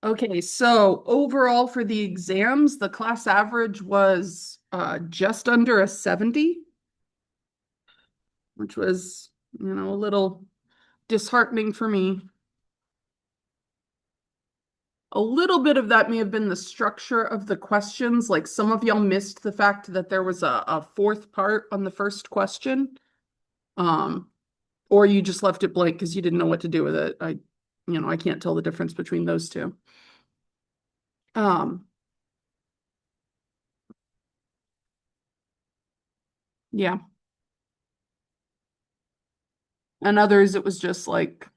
Okay, so overall for the exams, the class average was just under a 70, which was, a little disheartening for me. A little bit of that may have been the structure of the questions. Like some of y'all missed the fact that there was a fourth part on the first question. Um, or you just left it blank because you didn't know what to do with it. I can't tell the difference between those two. Um, yeah. And others, it was just like,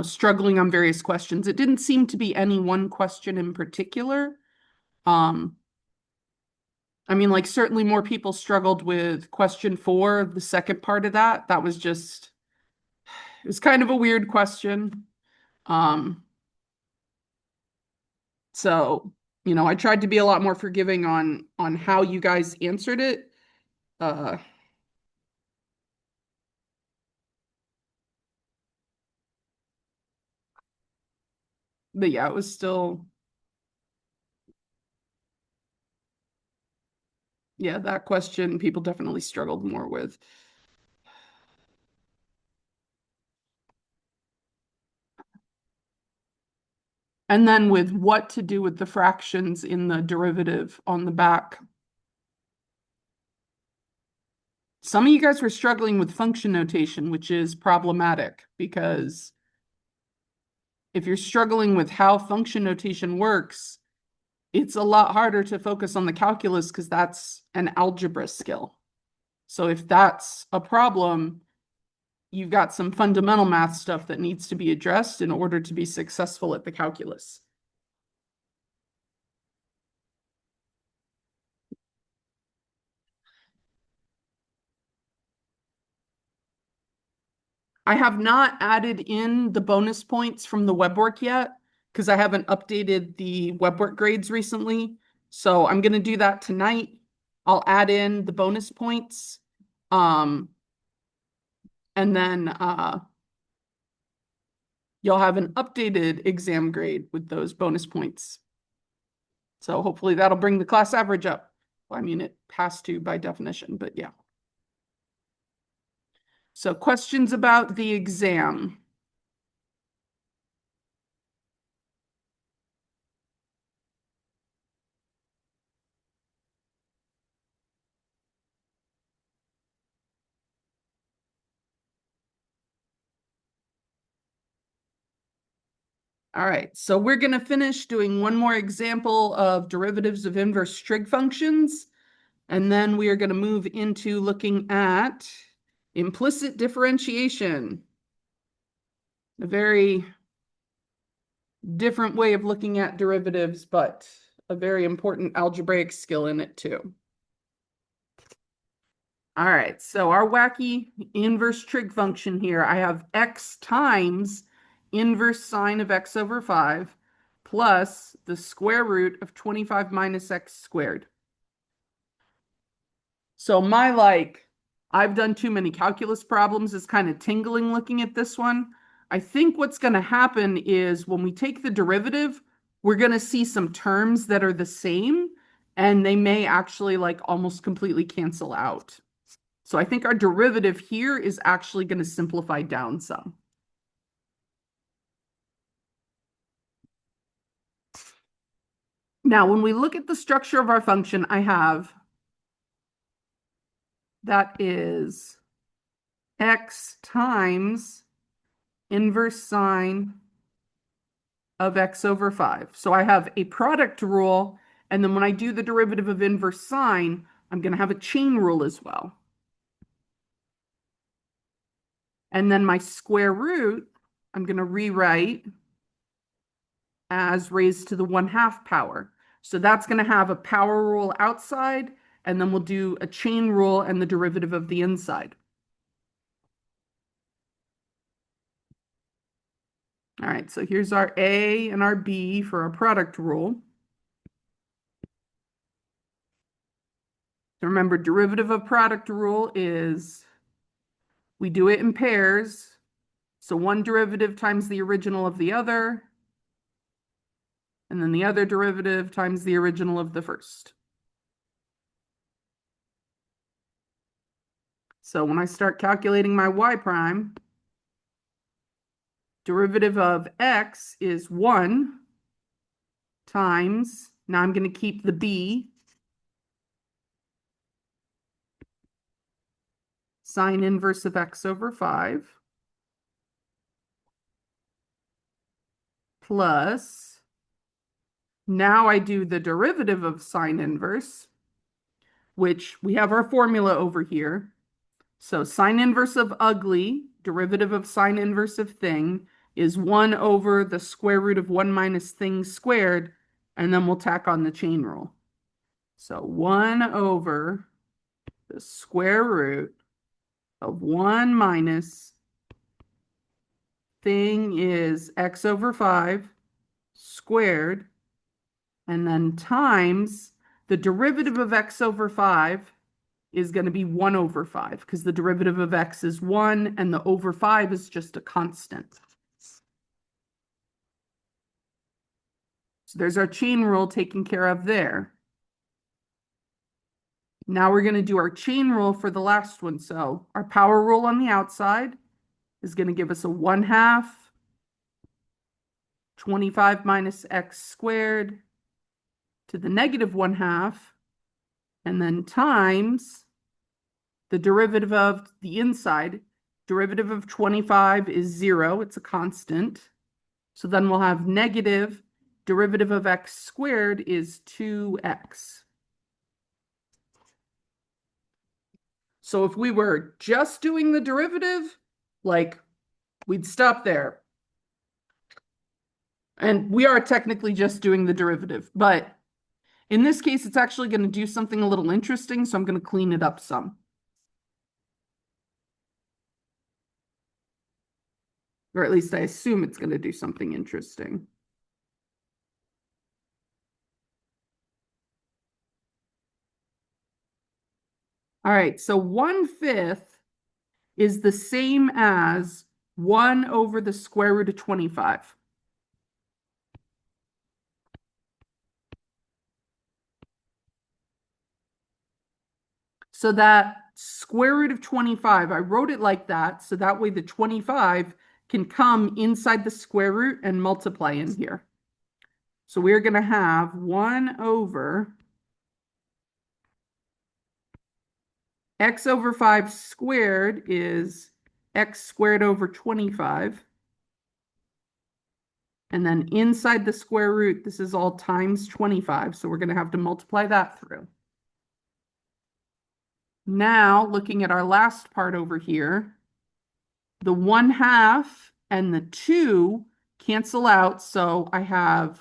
struggling on various questions. It didn't seem to be any one question in particular. Um, I mean, like certainly more people struggled with question four, the second part of that. That was just, it was kind of a weird question. Um, so, I tried to be a lot more forgiving on how you guys answered it. Uh, but yeah, it was still, yeah, that question people definitely struggled more with. And then with what to do with the fractions in the derivative on the back. Some of you guys were struggling with function notation, which is problematic because if you're struggling with how function notation works, it's a lot harder to focus on the calculus because that's an algebra skill. So if that's a problem, you've got some fundamental math stuff that needs to be addressed in order to be successful at the calculus. I have not added in the bonus points from the web work yet because I haven't updated the web work grades recently. So I'm going to do that tonight. I'll add in the bonus points. Um, and then you'll have an updated exam grade with those bonus points. So hopefully that'll bring the class average up. Well, I mean, it has to by definition, but yeah. So questions about the exam. All right, so we're going to finish doing one more example of derivatives of inverse trig functions, and then we are going to move into looking at implicit differentiation, a very different way of looking at derivatives, but a very important algebraic skill in it too. All right, so our wacky inverse trig function here, I have x times inverse sine of x over 5 plus the square root of 25 minus x squared. So I've done too many calculus problems is kind of tingling looking at this one. I think what's going to happen is when we take the derivative, we're going to see some terms that are the same, and they may actually like almost completely cancel out. So I think our derivative here is actually going to simplify down some. Now, when we look at the structure of our function, I have that is x times inverse sine of x over 5. So I have a product rule, and then when I do the derivative of inverse sine, I'm going to have a chain rule as well. And then my square root, I'm going to rewrite as raised to the 1/2 power. So that's going to have a power rule outside, and then we'll do a chain rule and the derivative of the inside. All right, so here's our A and our B for our product rule. So remember, derivative of product rule is we do it in pairs. So one derivative times the original of the other. and then the other derivative times the original of the first. So when I start calculating my y prime, derivative of x is 1 times, now I'm going to keep the b, sine inverse of x over 5, plus, now I do the derivative of sine inverse, which we have our formula over here. So sine inverse of ugly, derivative of sine inverse of thing, is 1 over the square root of 1 minus thing squared, and then we'll tack on the chain rule. So 1 over the square root of 1 minus thing is x over 5 squared, and then times the derivative of x over 5 is going to be 1 over 5 because the derivative of x is 1 and the over 5 is just a constant. So there's our chain rule taken care of there. Now we're going to do our chain rule for the last one. So our power rule on the outside is going to give us a 1/2 25 minus x squared to the negative 1/2, and then times the derivative of the inside. Derivative of 25 is 0. It's a constant. So then we'll have negative derivative of x squared is 2x. So if we were just doing the derivative, like, we'd stop there. And we are technically just doing the derivative, but in this case, it's actually going to do something a little interesting, so I'm going to clean it up some. Or at least I assume it's going to do something interesting. All right, so 1/5 is the same as 1 over the square root of 25. So that square root of 25, I wrote it like that, so that way the 25 can come inside the square root and multiply in here. So we're going to have 1 over x over 5 squared is x squared over 25. And then inside the square root, this is all times 25. So we're going to have to multiply that through. Now, looking at our last part over here, the 1/2 and the 2 cancel out. So I have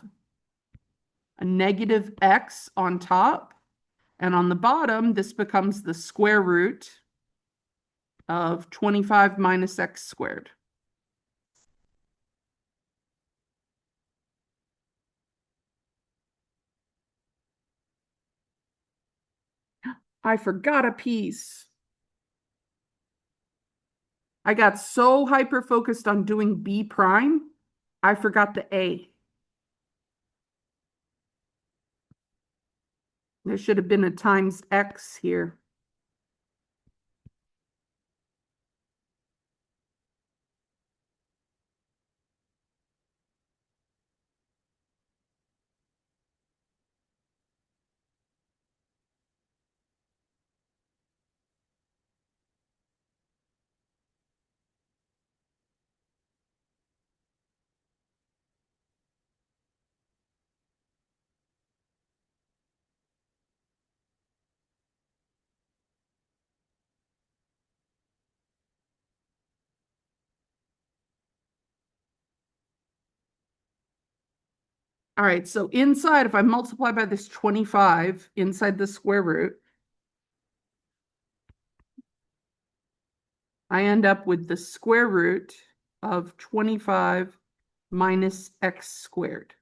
a negative x on top. And on the bottom, this becomes the square root of 25 minus x squared. I forgot a piece. I got so hyper-focused on doing b prime, I forgot the a. There should have been a times x here. All right, so inside, if I multiply by this 25 inside the square root, I end up with the square root of 25 minus x squared.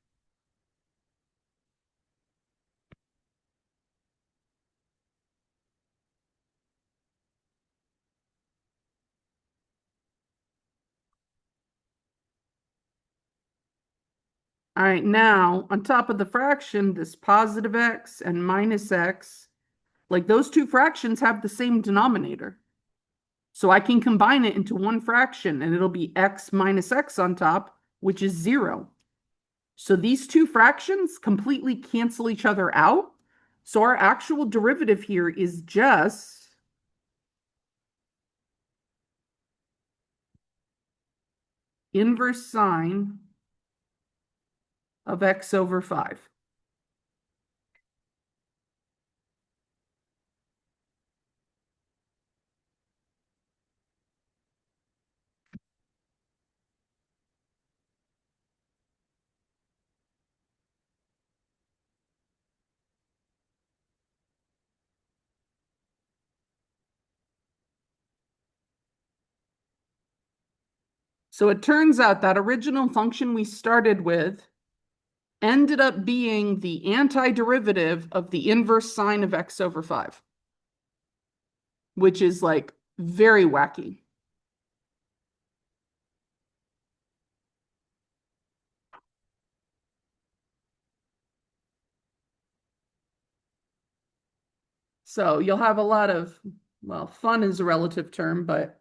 All right, now on top of the fraction, this positive x and minus x, like those two fractions have the same denominator. So I can combine it into one fraction and it'll be x minus x on top, which is 0. So these two fractions completely cancel each other out. So our actual derivative here is just inverse sine of x over 5. So it turns out that original function we started with ended up being the antiderivative of the inverse sine of x over 5, which is like very wacky. So you'll have a lot of, well, fun is a relative term, but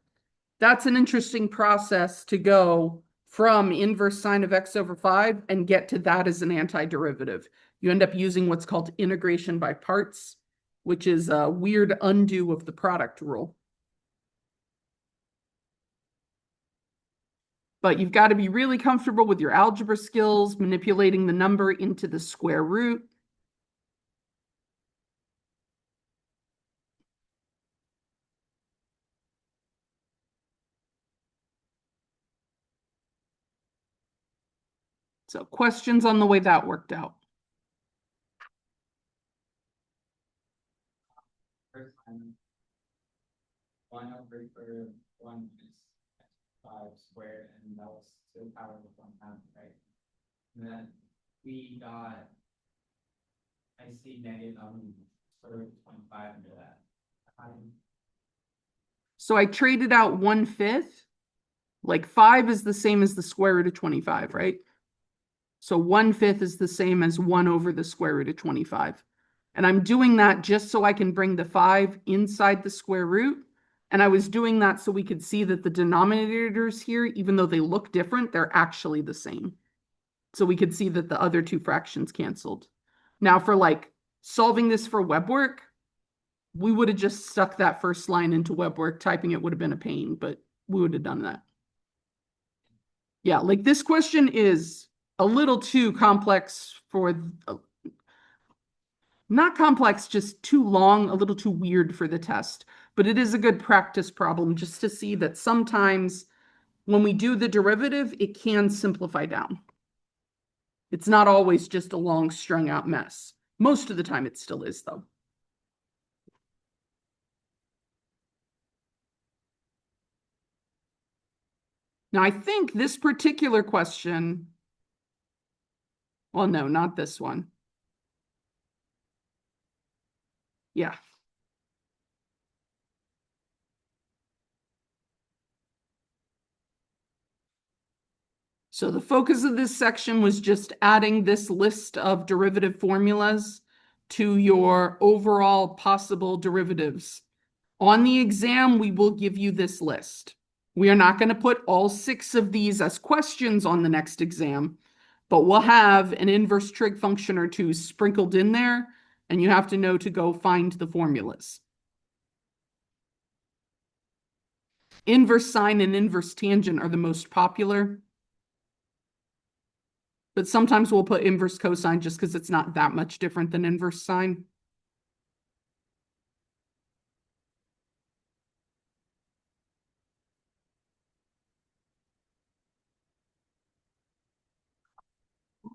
that's an interesting process to go from inverse sine of x over 5 and get to that as an antiderivative. You end up using what's called integration by parts, which is a weird undo of the product rule. But you've got to be really comfortable with your algebra skills, manipulating the number into the square root. So questions on the way that worked out? First time, 1/1 is 5 squared, and that was to the power of 1/2, right? And then we got, I see negative square root of 25 under that. So I traded out 1/5. Like 5 is the same as the square root of 25, right? So 1/5 is the same as 1 over the square root of 25. And I'm doing that just so I can bring the 5 inside the square root. And I was doing that so we could see that the denominators here, even though they look different, they're actually the same. So we could see that the other two fractions canceled. Now for like solving this for web work, we would have just stuck that first line into web work. Typing it would have been a pain, but we would have done that. Yeah, like this question is a little too complex for, not complex, just too long, a little too weird for the test. But it is a good practice problem just to see that sometimes when we do the derivative, it can simplify down. It's not always just a long strung out mess. Most of the time it still is though. Now I think this particular question, well, no, not this one. Yeah. So the focus of this section was just adding this list of derivative formulas to your overall possible derivatives. On the exam, we will give you this list. We are not going to put all 6 of these as questions on the next exam, but we'll have an inverse trig function or two sprinkled in there, and you have to know to go find the formulas. Inverse sine and inverse tangent are the most popular. But sometimes we'll put inverse cosine just because it's not that much different than inverse sine.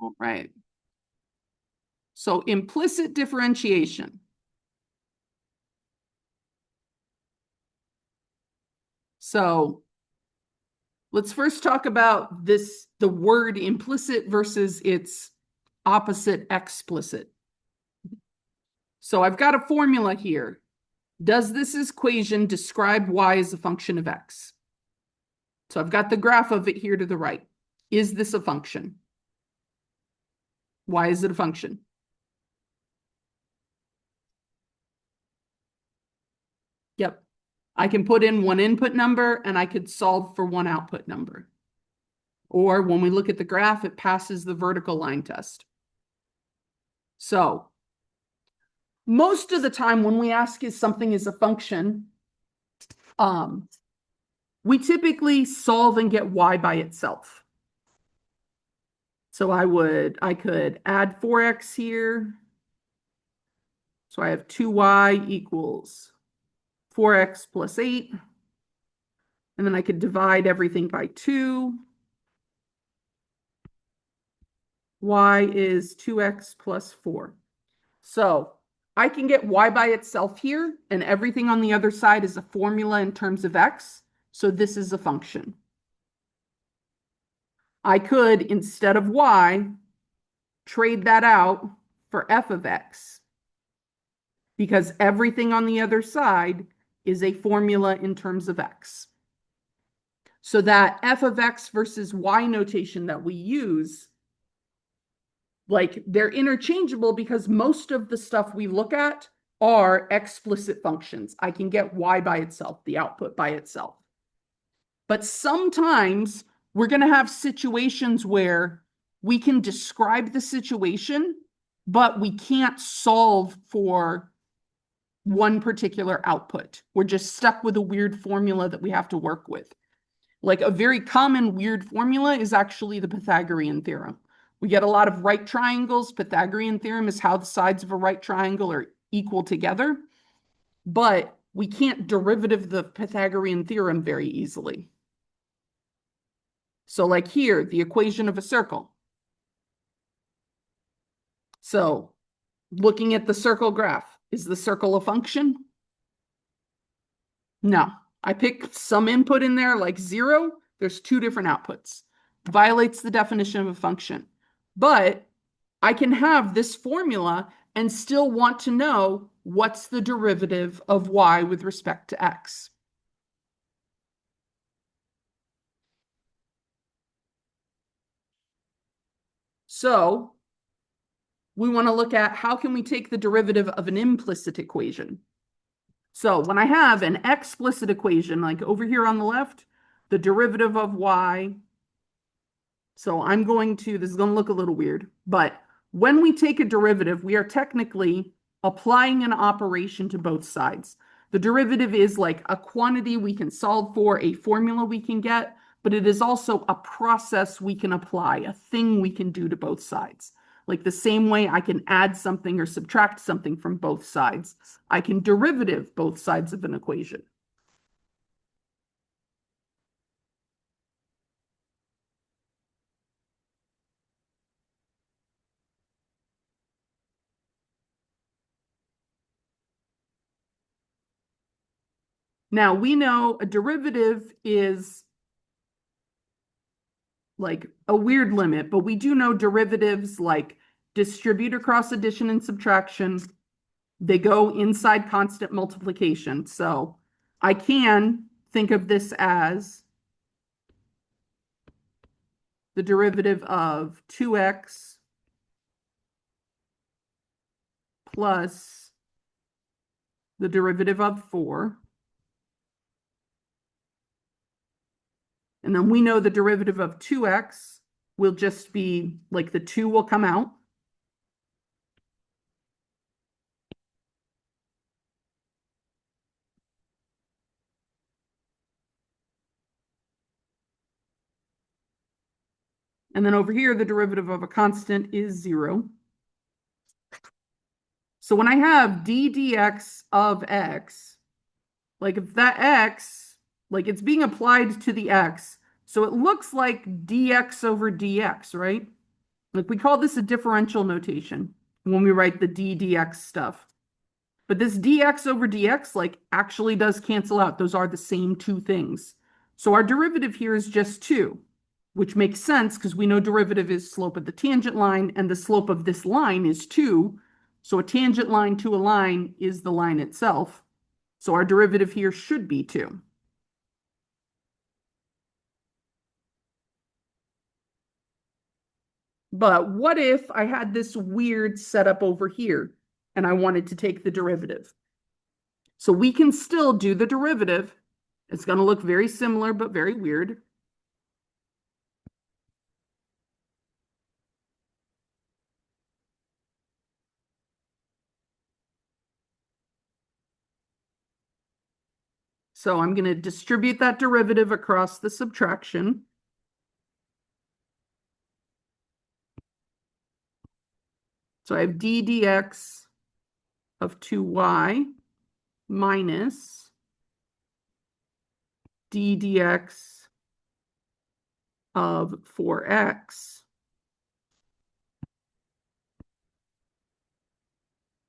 All right. So implicit differentiation. So let's first talk about this, the word implicit versus its opposite explicit. So I've got a formula here. Does this equation describe y as a function of x? So I've got the graph of it here to the right. Is this a function? Why is it a function? Yep. I can put in one input number and I could solve for one output number. Or when we look at the graph, it passes the vertical line test. So most of the time when we ask if something is a function, we typically solve and get y by itself. So I could add 4x here. So I have 2y equals 4x plus 8. And then I could divide everything by 2. Y is 2x plus 4. So I can get y by itself here, and everything on the other side is a formula in terms of x. So this is a function. I could, instead of y, trade that out for f of x, because everything on the other side is a formula in terms of x. So that f of x versus y notation that we use, like, they're interchangeable because most of the stuff we look at are explicit functions. I can get y by itself, the output by itself. But sometimes we're going to have situations where we can describe the situation, but we can't solve for one particular output. We're just stuck with a weird formula that we have to work with. Like a very common weird formula is actually the Pythagorean theorem. We get a lot of right triangles. Pythagorean theorem is how the sides of a right triangle are equal together, but we can't derivative the Pythagorean theorem very easily. So like here, the equation of a circle. So looking at the circle graph, is the circle a function? No. I pick some input in there like 0. There's 2 different outputs. Violates the definition of a function. But I can have this formula and still want to know what's the derivative of y with respect to x. So we want to look at how can we take the derivative of an implicit equation. So when I have an explicit equation, like over here on the left, the derivative of y. So I'm going to, this is going to look a little weird, but when we take a derivative, we are technically applying an operation to both sides. The derivative is like a quantity we can solve for, a formula we can get, but it is also a process we can apply, a thing we can do to both sides. Like the same way I can add something or subtract something from both sides, I can derivative both sides of an equation. Now we know a derivative is like a weird limit, but we do know derivatives like distribute across addition and subtraction. They go inside constant multiplication. So I can think of this as the derivative of 2x plus the derivative of 4. And then we know the derivative of 2x will just be like the 2 will come out. And then over here, the derivative of a constant is 0. So when I have d dx of x, like if that x, like it's being applied to the x, so it looks like dx over dx, right? Like we call this a differential notation when we write the d dx stuff. But this dx over dx like actually does cancel out. Those are the same 2 things. So our derivative here is just 2, which makes sense because we know derivative is slope of the tangent line and the slope of this line is 2. So a tangent line to a line is the line itself. So our derivative here should be 2. But what if I had this weird setup over here and I wanted to take the derivative? So we can still do the derivative. It's going to look very similar, but very weird. So I'm going to distribute that derivative across the subtraction. So I have d dx of 2y minus d dx of 4x.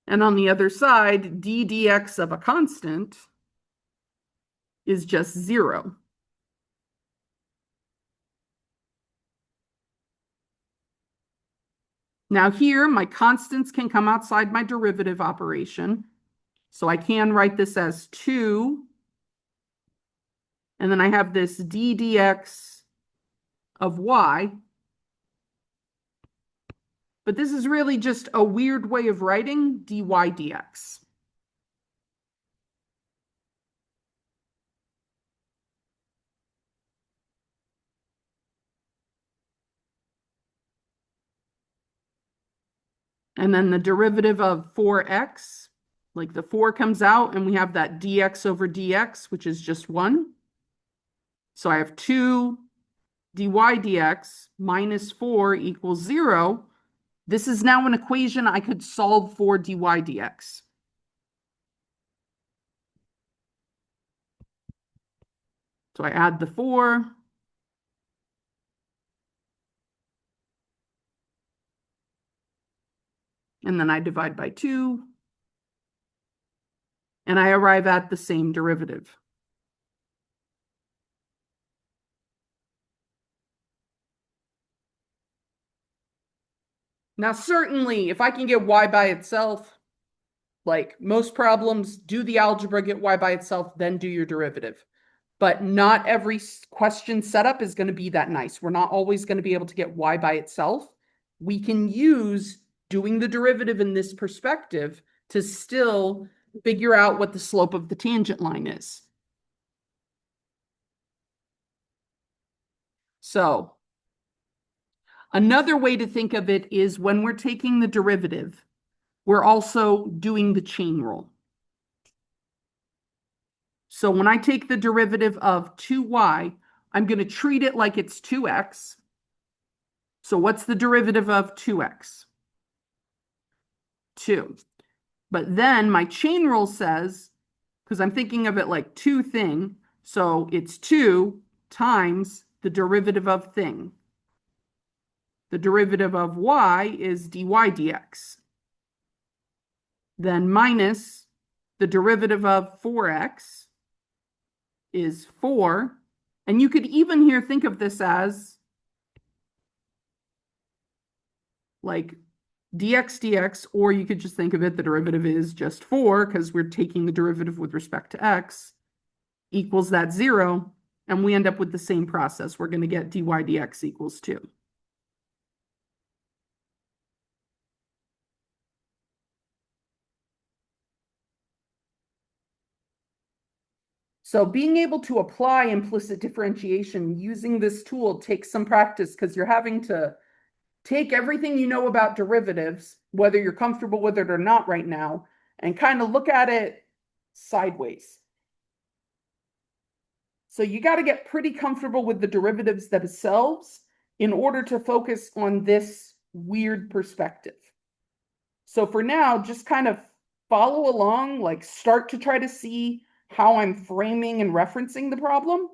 And on the other side, d dx of a constant is just 0. Now here, my constants can come outside my derivative operation. So I can write this as 2. And then I have this d dx of y. But this is really just a weird way of writing dy dx. And then the derivative of 4x, like the 4 comes out and we have that dx over dx, which is just 1. So I have 2 dy dx minus 4 equals 0. This is now an equation I could solve for dy dx. So I add the 4. And then I divide by 2. And I arrive at the same derivative. Now, certainly, if I can get y by itself, like most problems, do the algebra, get y by itself, then do your derivative. But not every question setup is going to be that nice. We're not always going to be able to get y by itself. We can use doing the derivative in this perspective to still figure out what the slope of the tangent line is. So another way to think of it is when we're taking the derivative, we're also doing the chain rule. So when I take the derivative of 2y, I'm going to treat it like it's 2x. So what's the derivative of 2x? 2. But then my chain rule says, because I'm thinking of it like 2 thing, so it's 2 times the derivative of thing. The derivative of y is dy dx. Then minus the derivative of 4x is 4. And you could even here think of this as like dx dx, or you could just think of it, the derivative is just 4 because we're taking the derivative with respect to x, equals that 0, and we end up with the same process. We're going to get dy dx equals 2. So being able to apply implicit differentiation using this tool takes some practice because you're having to take everything you know about derivatives, whether you're comfortable with it or not right now, and kind of look at it sideways. So you got to get pretty comfortable with the derivatives themselves in order to focus on this weird perspective. So for now, just kind of follow along, like start to try to see how I'm framing and referencing the problem.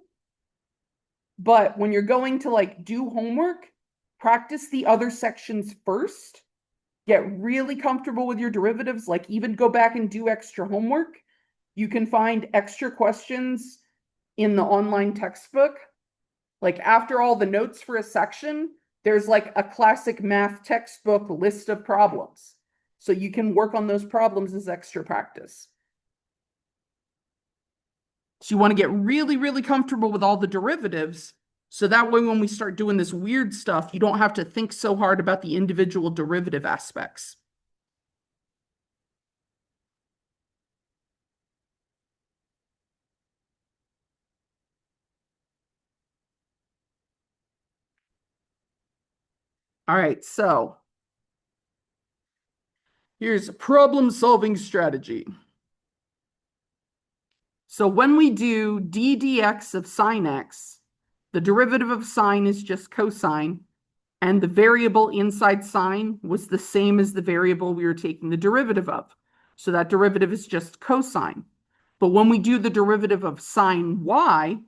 But when you're going to like do homework, practice the other sections first. Get really comfortable with your derivatives, like even go back and do extra homework. You can find extra questions in the online textbook. Like after all the notes for a section, there's like a classic math textbook list of problems. So you can work on those problems as extra practice. So you want to get really, really comfortable with all the derivatives So that way, when we start doing this weird stuff, you don't have to think so hard about the individual derivative aspects. All right, so here's a problem-solving strategy. So when we do d dx of sine x, the derivative of sine is just cosine, and the variable inside sine was the same as the variable we were taking the derivative of. So that derivative is just cosine. But when we do the derivative of sine y,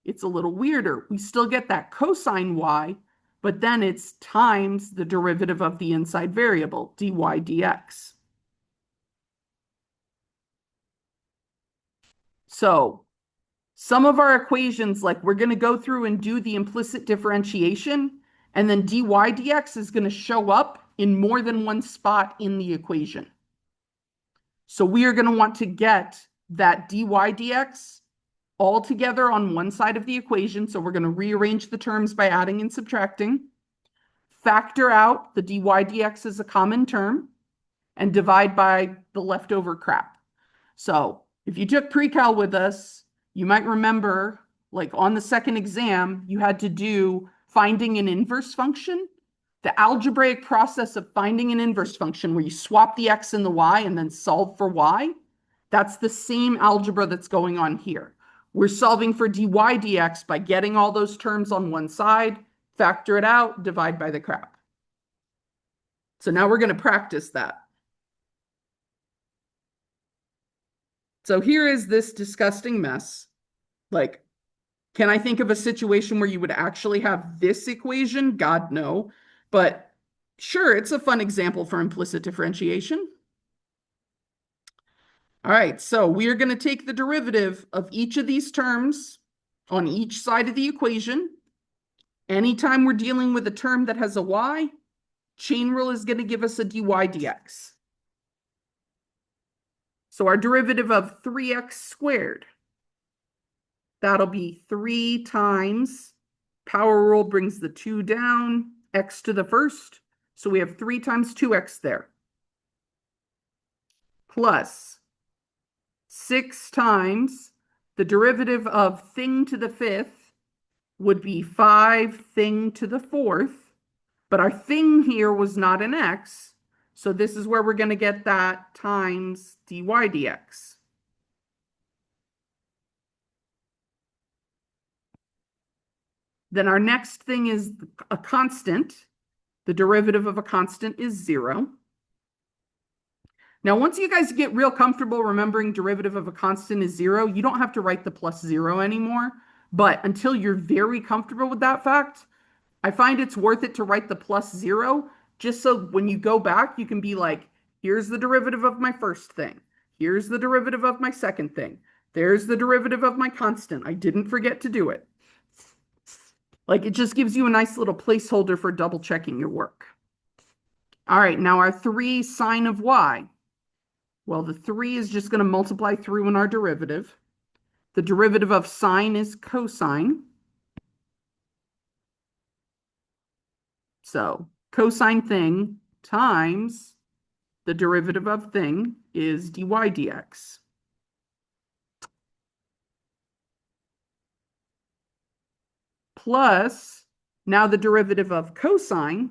it's a little weirder. We still get that cosine y, but then it's times the derivative of the inside variable, dy dx. So some of our equations, like we're going to go through and do the implicit differentiation, and then dy dx is going to show up in more than one spot in the equation. So we are going to want to get that dy dx all together on one side of the equation. So we're going to rearrange the terms by adding and subtracting, factor out the dy dx as a common term, and divide by the leftover crap. So if you took pre-cal with us, you might remember, like on the second exam, you had to do finding an inverse function. The algebraic process of finding an inverse function where you swap the x and the y and then solve for y, that's the same algebra that's going on here. We're solving for dy dx by getting all those terms on one side, factor it out, divide by the crap. So now we're going to practice that. So here is this disgusting mess. Like, can I think of a situation where you would actually have this equation? God, no. But sure, it's a fun example for implicit differentiation. All right, so we are going to take the derivative of each of these terms on each side of the equation. Anytime we're dealing with a term that has a y, chain rule is going to give us a dy dx. So our derivative of 3x squared, that'll be 3 times, power rule brings the 2 down, x to the first. So we have 3 times 2x there. Plus 6 times the derivative of thing to the fifth would be 5 thing to the fourth. But our thing here was not an x. So this is where we're going to get that times dy dx. Then our next thing is a constant. The derivative of a constant is 0. Now, once you guys get real comfortable remembering derivative of a constant is 0, you don't have to write the plus 0 anymore. But until you're very comfortable with that fact, I find it's worth it to write the plus 0, just so when you go back, you can be like, here's the derivative of my first thing. Here's the derivative of my second thing. There's the derivative of my constant. I didn't forget to do it. Like, it just gives you a nice little placeholder for double checking your work. All right, now our 3 sine of y. Well, the 3 is just going to multiply through in our derivative. The derivative of sine is cosine. So cosine thing times the derivative of thing is dy dx. Plus, now the derivative of cosine.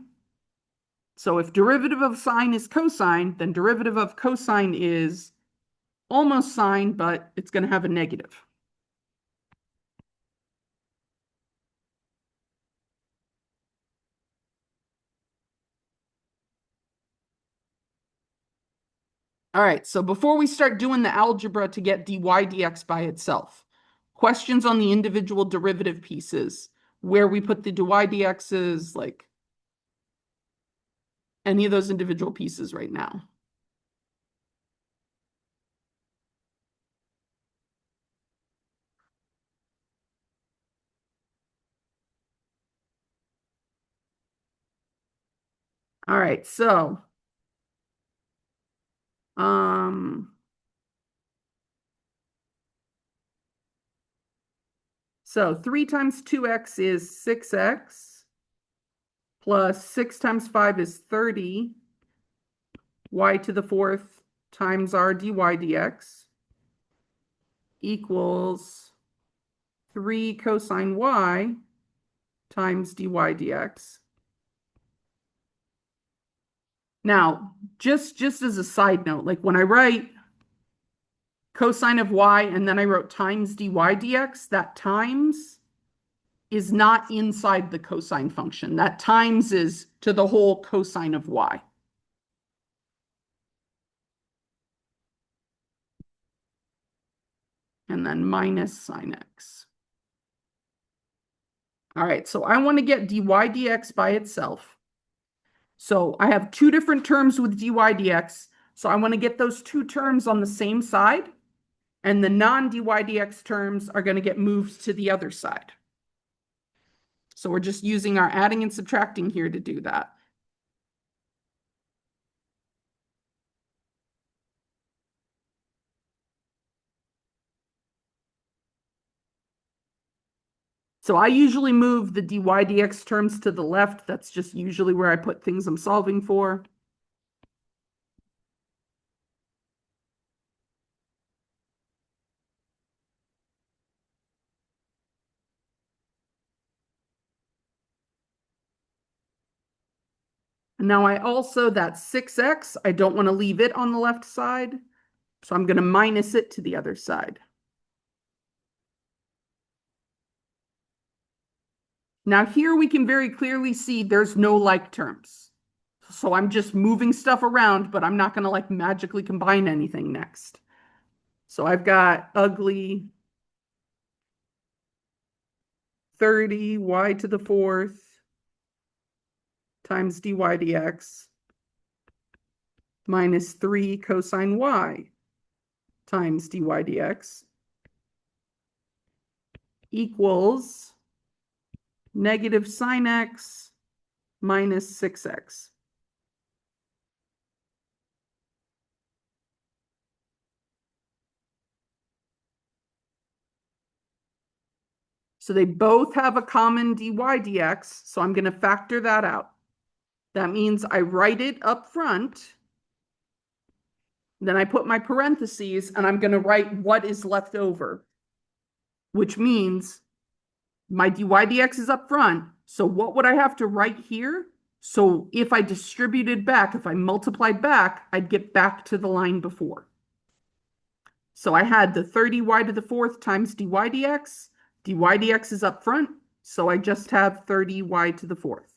So if derivative of sine is cosine, then derivative of cosine is almost sine, but it's going to have a negative. All right, so before we start doing the algebra to get dy dx by itself, questions on the individual derivative pieces, where we put the dy dx's, like any of those individual pieces right now. All right, so um So 3 times 2x is 6x, plus 6 times 5 is 30, y to the fourth times r dy dx equals 3 cosine y times dy dx. Now, just as a side note, like when I write cosine of y and then I wrote times dy dx, that times is not inside the cosine function. That times is to the whole cosine of y. And then minus sine x. All right, so I want to get dy dx by itself. So I have two different terms with dy dx. So I want to get those two terms on the same side. And the non-dy dx terms are going to get moved to the other side. So we're just using our adding and subtracting here to do that. So I usually move the dy dx terms to the left. That's just usually where I put things I'm solving for. And now I also, that 6x, I don't want to leave it on the left side. So I'm going to minus it to the other side. Now here we can very clearly see there's no like terms. So I'm just moving stuff around, but I'm not going to like magically combine anything next. So I've got ugly 30 y to the fourth times dy dx minus 3 cosine y times dy dx equals negative sine x minus 6x. So they both have a common dy dx, so I'm going to factor that out. That means I write it up front, then I put my parentheses, and I'm going to write what is left over, which means my dy dx is up front. So what would I have to write here? So if I distributed back, if I multiplied back, I'd get back to the line before. So I had the 30y to the fourth times dy dx. Dy dx is up front, so I just have 30y to the fourth.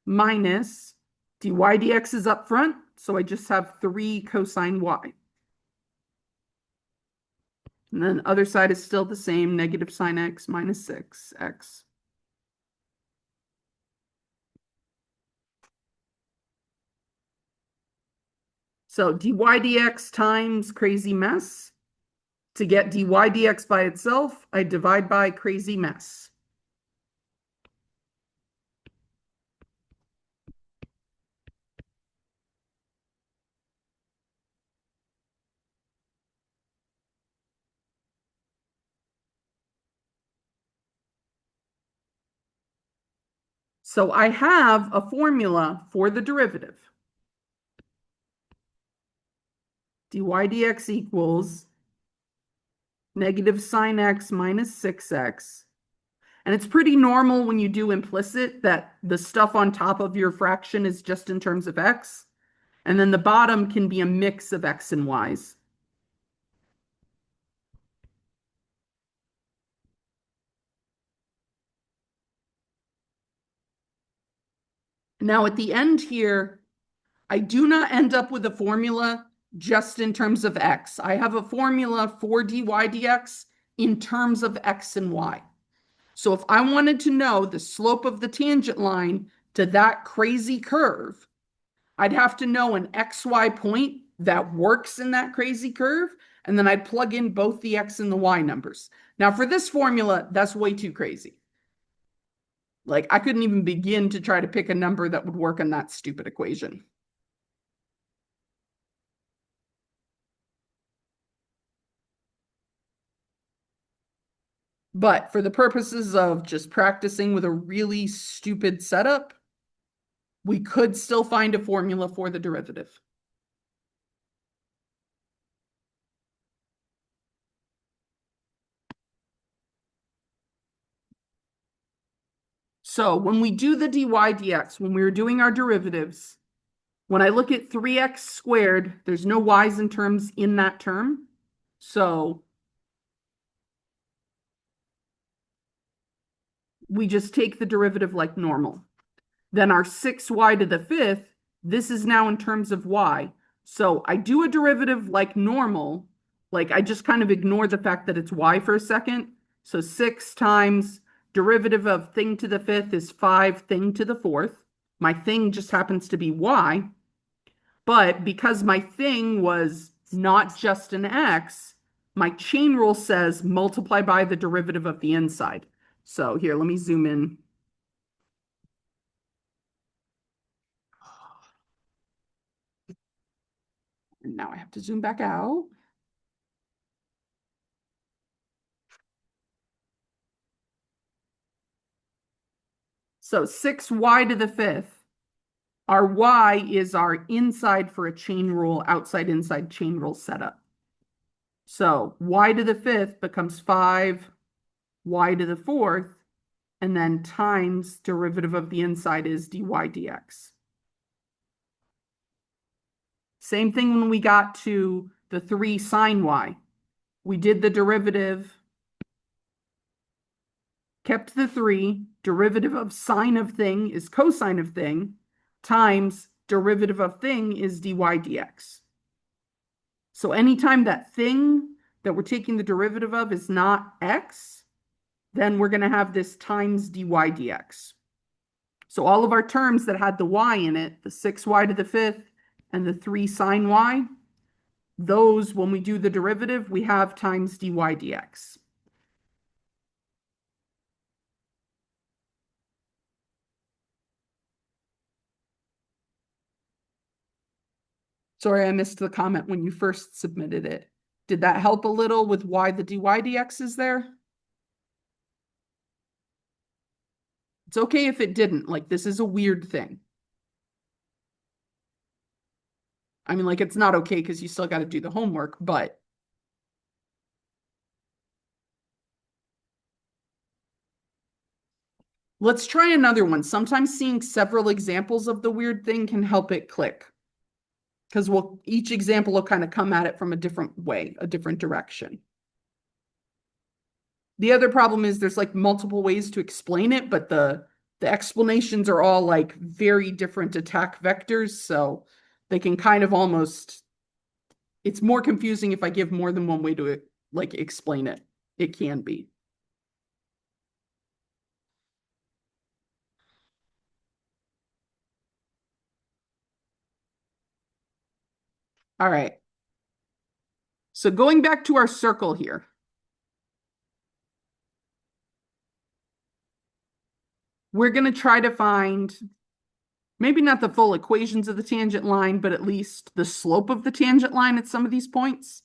Minus dy dx is up front, so I just have 3 cosine y. And then the other side is still the same, negative sine x minus 6x. So dy dx times crazy mess. To get dy dx by itself, I divide by crazy mess. So I have a formula for the derivative. Dy dx equals negative sine x minus 6x. And it's pretty normal when you do implicit that the stuff on top of your fraction is just in terms of x. And then the bottom can be a mix of x and y's. Now at the end here, I do not end up with a formula just in terms of x. I have a formula for dy dx in terms of x and y. So if I wanted to know the slope of the tangent line to that crazy curve, I'd have to know an xy point that works in that crazy curve, and then I'd plug in both the x and the y numbers. Now for this formula, that's way too crazy. Like I couldn't even begin to try to pick a number that would work on that stupid equation. But for the purposes of just practicing with a really stupid setup, we could still find a formula for the derivative. So when we do the dy dx, when we were doing our derivatives, when I look at 3x squared, there's no y's and terms in that term. So we just take the derivative like normal. Then our 6y to the fifth, this is now in terms of y. So I do a derivative like normal, like I just kind of ignore the fact that it's y for a second. So 6 times derivative of thing to the fifth is 5 thing to the fourth. My thing just happens to be y. But because my thing was not just an x, my chain rule says multiply by the derivative of the inside. So here, let me zoom in. And now I have to zoom back out. So 6y to the fifth. Our y is our inside for a chain rule, outside inside chain rule setup. So y to the fifth becomes 5 y to the fourth, and then times derivative of the inside is dy dx. Same thing when we got to the 3 sine y. We did the derivative, kept the 3, derivative of sine of thing is cosine of thing, times derivative of thing is dy dx. So anytime that thing that we're taking the derivative of is not x, then we're going to have this times dy dx. So all of our terms that had the y in it, the 6y to the fifth and the 3 sine y, those, when we do the derivative, we have times dy dx. Sorry, I missed the comment when you first submitted it. Did that help a little with why the dy dx is there? It's okay if it didn't. Like, this is a weird thing. I mean, like, it's not okay because you still got to do the homework, but let's try another one. Sometimes seeing several examples of the weird thing can help it click. Because each example will kind of come at it from a different way, a different direction. The other problem is there's like multiple ways to explain it, but the explanations are all like very different attack vectors, so they can kind of almost, it's more confusing if I give more than one way to like explain it. It can be. All right. So going back to our circle here. We're going to try to find maybe not the full equations of the tangent line, but at least the slope of the tangent line at some of these points.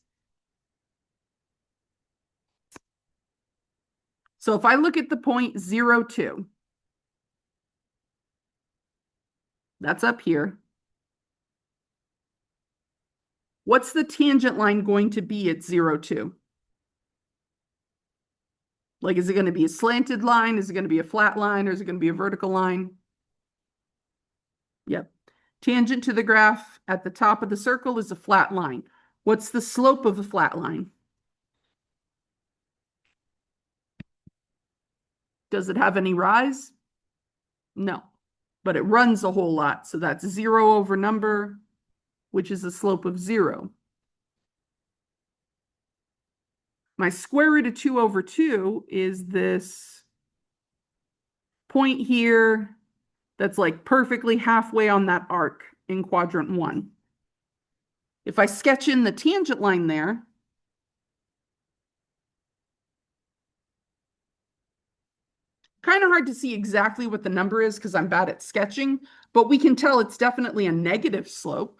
So if I look at the point 0, 2, that's up here. What's the tangent line going to be at 0, 2? Like, is it going to be a slanted line? Is it going to be a flat line? Or is it going to be a vertical line? Yep. Tangent to the graph at the top of the circle is a flat line. What's the slope of a flat line? Does it have any rise? No, but it runs a whole lot. So that's 0 over number, which is a slope of 0. My square root of 2 over 2 is this point here that's like perfectly halfway on that arc in quadrant 1. If I sketch in the tangent line there, kind of hard to see exactly what the number is because I'm bad at sketching, but we can tell it's definitely a negative slope.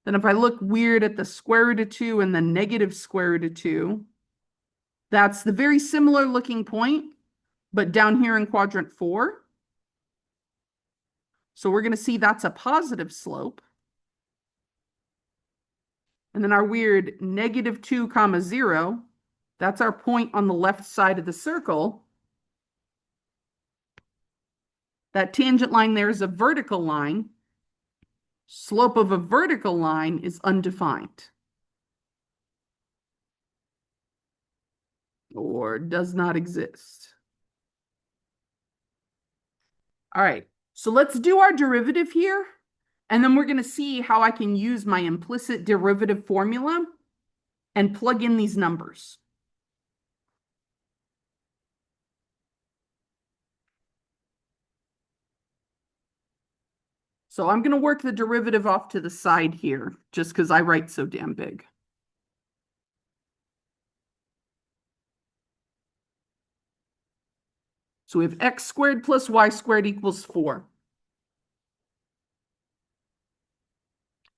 Then if I look weird at the square root of 2 and the negative square root of 2, that's the very similar looking point, but down here in quadrant 4. So we're going to see that's a positive slope. And then our weird negative 2 comma 0, that's our point on the left side of the circle. That tangent line there is a vertical line. Slope of a vertical line is undefined or does not exist. All right, so let's do our derivative here, and then we're going to see how I can use my implicit derivative formula and plug in these numbers. So I'm going to work the derivative off to the side here, just because I write so damn big. So we have x squared plus y squared equals 4.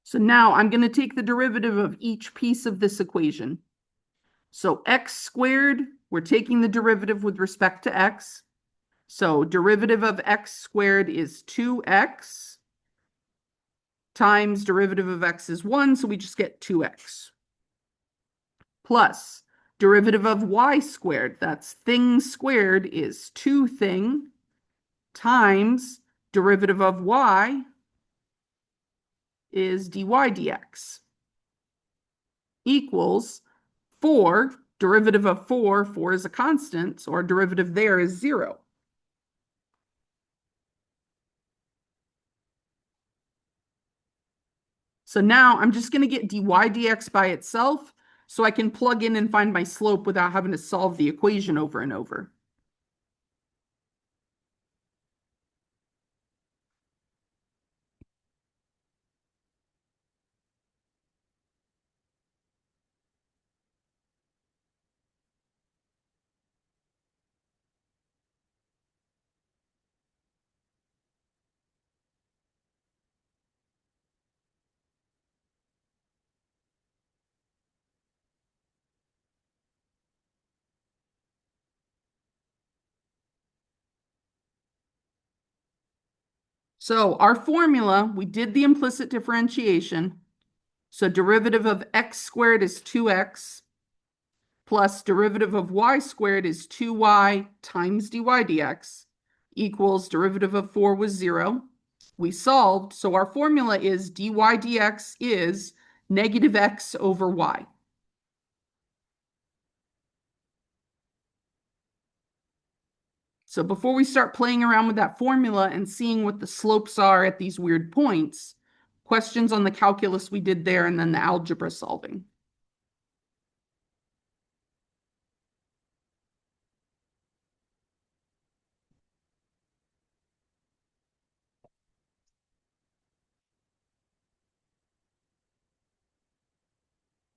So now I'm going to take the derivative of each piece of this equation. So x squared, we're taking the derivative with respect to x. So derivative of x squared is 2x times derivative of x is 1, so we just get 2x. Plus derivative of y squared, that's thing squared, is 2 thing times derivative of y is dy dx equals 4, derivative of 4 is a constant, so our derivative there is 0. So now I'm just going to get dy dx by itself so I can plug in and find my slope without having to solve the equation over and over. So our formula, we did the implicit differentiation. So derivative of x squared is 2x plus derivative of y squared is 2y times dy dx equals derivative of 4 was 0. We solved, so our formula is dy dx is negative x over y. So before we start playing around with that formula and seeing what the slopes are at these weird points, questions on the calculus we did there and then the algebra solving.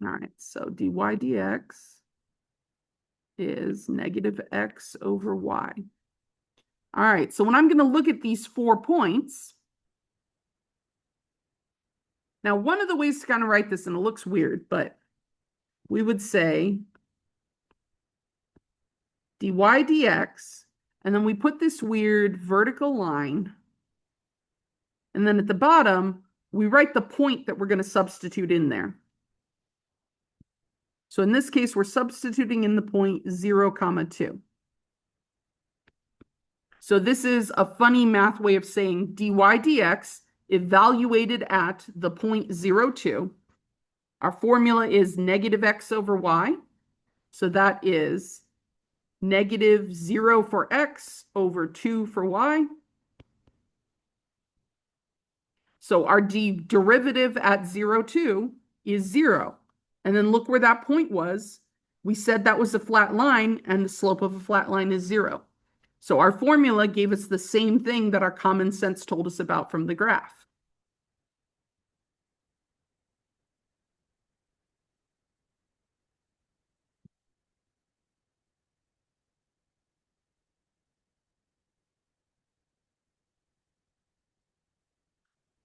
All right, so dy dx is negative x over y. All right, so when I'm going to look at these 4 points, now one of the ways to kind of write this, and it looks weird, but we would say dy dx, and then we put this weird vertical line, and then at the bottom, we write the point that we're going to substitute in there. So in this case, we're substituting in the point 0, 2. So this is a funny math way of saying dy dx evaluated at the point 0, 2. Our formula is negative x over y. So that is negative 0 for x over 2 for y. So our derivative at 0, 2 is 0. And then look where that point was. We said that was a flat line, and the slope of a flat line is 0. So our formula gave us the same thing that our common sense told us about from the graph.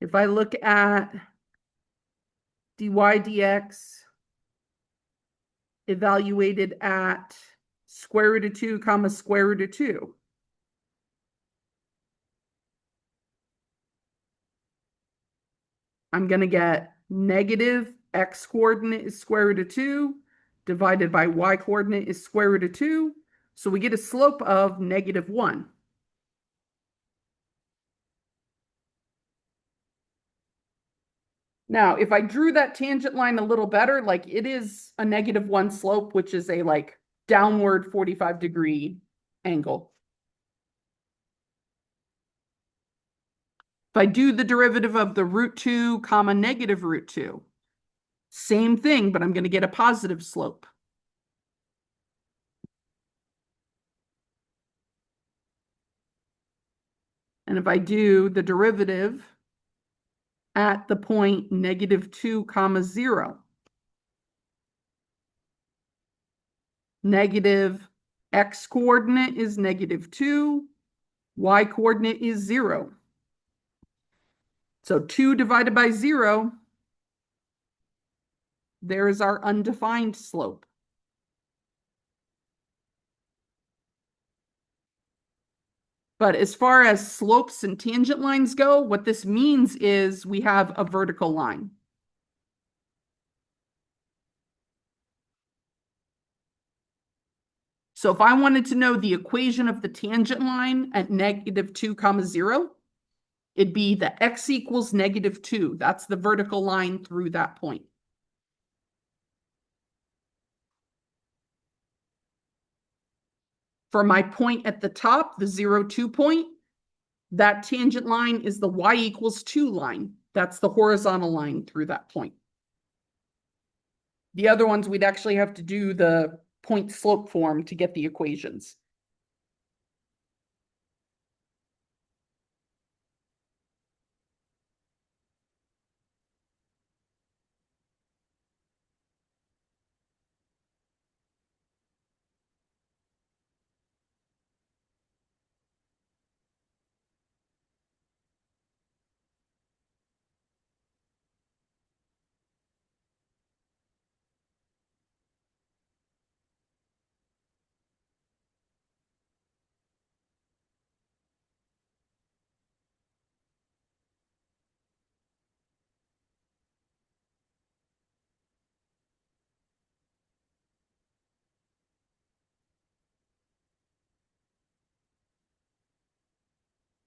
If I look at dy dx evaluated at square root of 2 comma square root of 2. I'm going to get negative x coordinate is square root of 2 divided by y coordinate is square root of 2. So we get a slope of negative 1. Now, if I drew that tangent line a little better, like it is a negative 1 slope, which is a like downward 45-degree angle. If I do the derivative of the root 2 comma negative root 2, same thing, but I'm going to get a positive slope. And if I do the derivative at the point negative 2 comma 0, negative x coordinate is negative 2, y coordinate is 0. So 2 divided by 0, there is our undefined slope. But as far as slopes and tangent lines go, what this means is we have a vertical line. So if I wanted to know the equation of the tangent line at negative 2 comma 0, it'd be that x equals negative 2. That's the vertical line through that point. For my point at the top, the 0, 2 point, that tangent line is the y equals 2 line. That's the horizontal line through that point. The other ones, we'd actually have to do the point slope form to get the equations.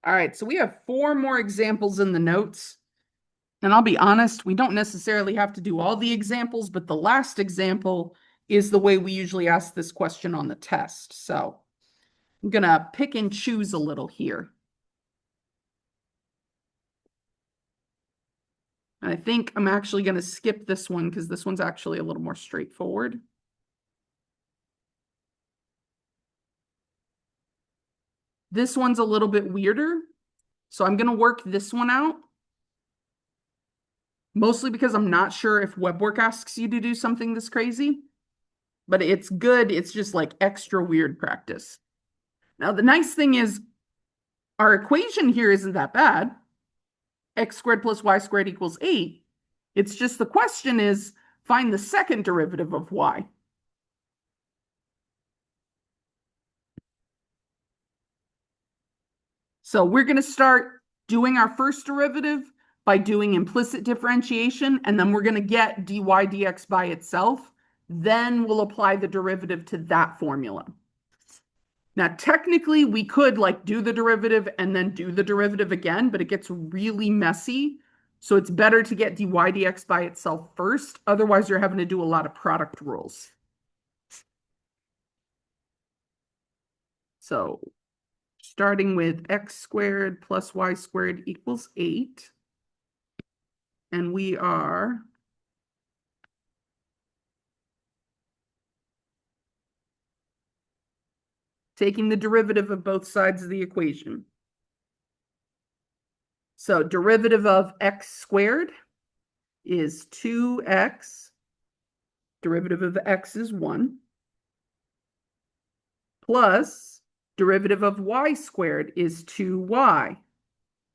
All right, so we have 4 more examples in the notes. And I'll be honest, we don't necessarily have to do all the examples, but the last example is the way we usually ask this question on the test. So I'm going to pick and choose a little here. And I think I'm actually going to skip this one because this one's actually a little more straightforward. This one's a little bit weirder. So I'm going to work this one out. Mostly because I'm not sure if WebWork asks you to do something this crazy. But it's good. It's just like extra weird practice. Now, the nice thing is our equation here isn't that bad. X squared plus y squared equals 8. It's just the question is find the second derivative of y. So we're going to start doing our first derivative by doing implicit differentiation, and then we're going to get dy dx by itself. Then we'll apply the derivative to that formula. Now, technically, we could like do the derivative and then do the derivative again, but it gets really messy. So it's better to get dy dx by itself first. Otherwise, you're having to do a lot of product rules. So starting with x squared plus y squared equals 8. And we are taking the derivative of both sides of the equation. So derivative of x squared is 2x. Derivative of x is 1. Plus derivative of y squared is 2y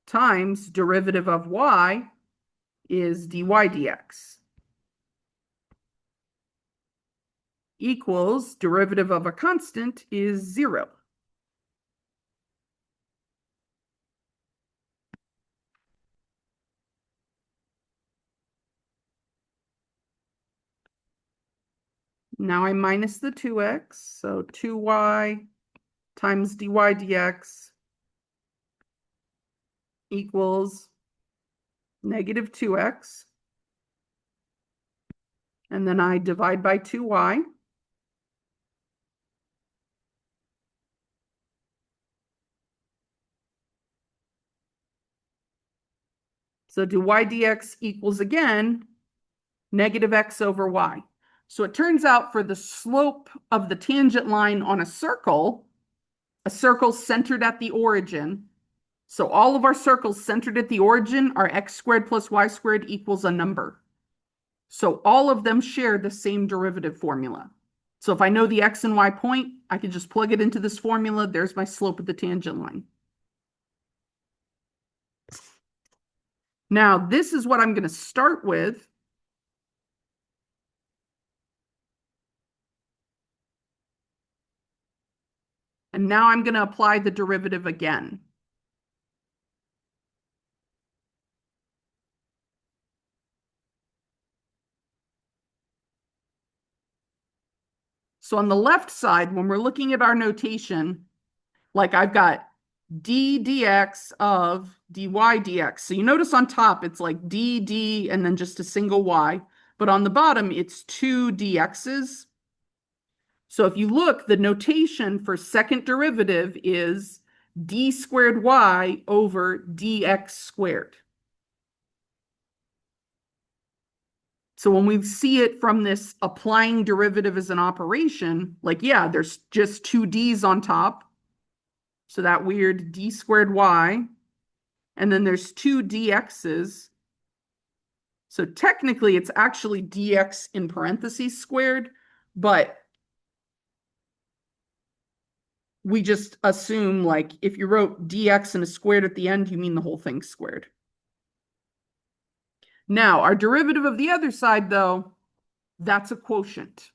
times derivative of y is dy dx. equals derivative of a constant is 0. Now I minus the 2x, so 2y times dy dx equals negative 2x. And then I divide by 2y. So dy dx equals, again, negative x over y. So it turns out for the slope of the tangent line on a circle centered at the origin, so all of our circles centered at the origin are x squared plus y squared equals a number. So all of them share the same derivative formula. So if I know the x and y point, I can just plug it into this formula. There's my slope of the tangent line. Now, this is what I'm going to start with. And now I'm going to apply the derivative again. So on the left side, when we're looking at our notation, like I've got d dx of dy dx. So you notice on top, it's like d, and then just a single y. But on the bottom, it's two dx's. So if you look, the notation for second derivative is d squared y over dx squared. So when we see it from this applying derivative as an operation, like, yeah, there's just two d's on top. So that weird d squared y. And then there's two dx's. So technically, it's actually dx in parentheses squared, but we just assume, like, if you wrote dx and a squared at the end, you mean the whole thing squared. Now, our derivative of the other side, though, that's a quotient.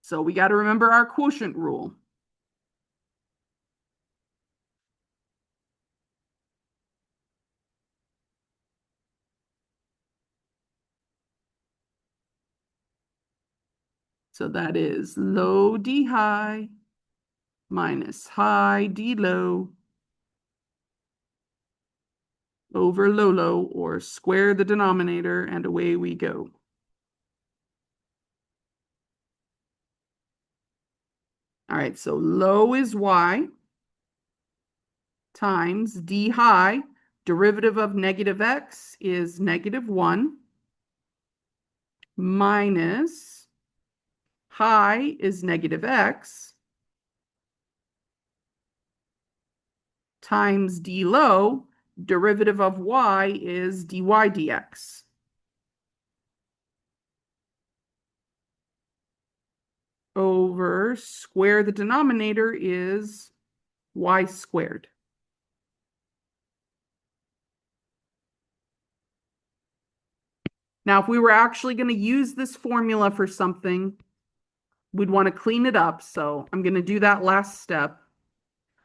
So we got to remember our quotient rule. So that is low d high minus high d low over low, or square the denominator, and away we go. All right, so low is y times d high. Derivative of negative x is negative 1 minus high is negative x times d low. Derivative of y is dy dx. Over square the denominator is y squared. Now, if we were actually going to use this formula for something, we'd want to clean it up. So I'm going to do that last step.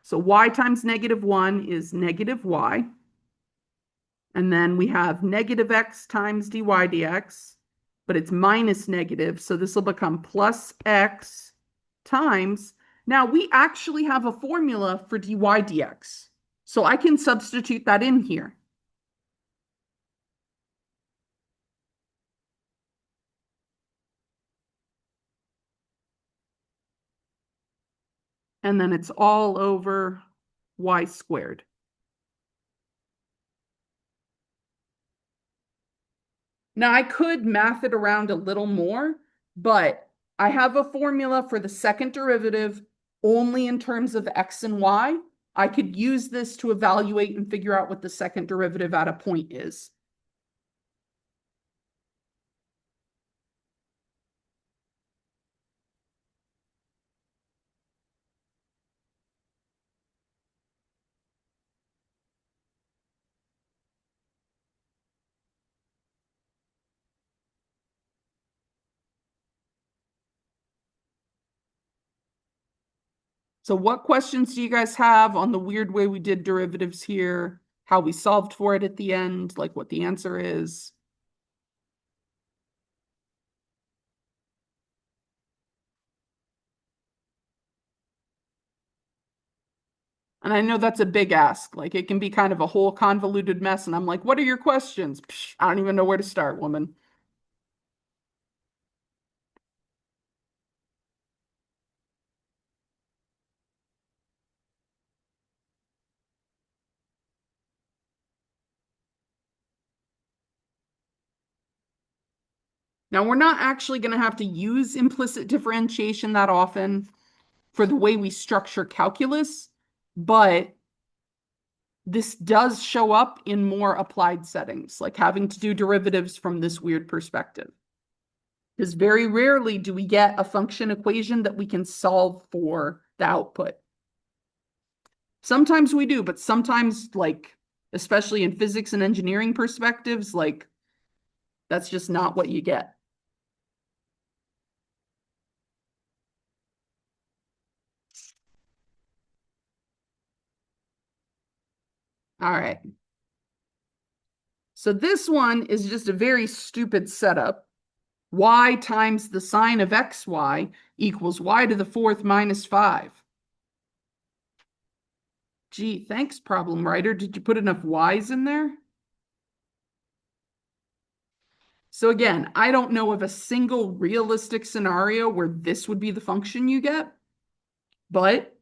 So y times negative 1 is negative y. And then we have negative x times dy dx, but it's minus negative. So this will become plus x times. Now we actually have a formula for dy dx. So I can substitute that in here. And then it's all over y squared. Now I could math it around a little more, but I have a formula for the second derivative only in terms of x and y. I could use this to evaluate and figure out what the second derivative at a point is. So what questions do you guys have on the weird way we did derivatives here? How we solved for it at the end, like what the answer is? And I know that's a big ask. Like it can be kind of a whole convoluted mess. And I'm like, what are your questions? Psh, I don't even know where to start, woman. Now, we're not actually going to have to use implicit differentiation that often for the way we structure calculus, but this does show up in more applied settings, like having to do derivatives from this weird perspective. Because very rarely do we get a function equation that we can solve for the output. Sometimes we do, but sometimes, like, especially in physics and engineering perspectives, like, that's just not what you get. All right. So this one is just a very stupid setup. Y times the sine of xy equals y to the fourth minus 5. Gee, thanks, problem writer. Did you put enough y's in there? So again, I don't know of a single realistic scenario where this would be the function you get, but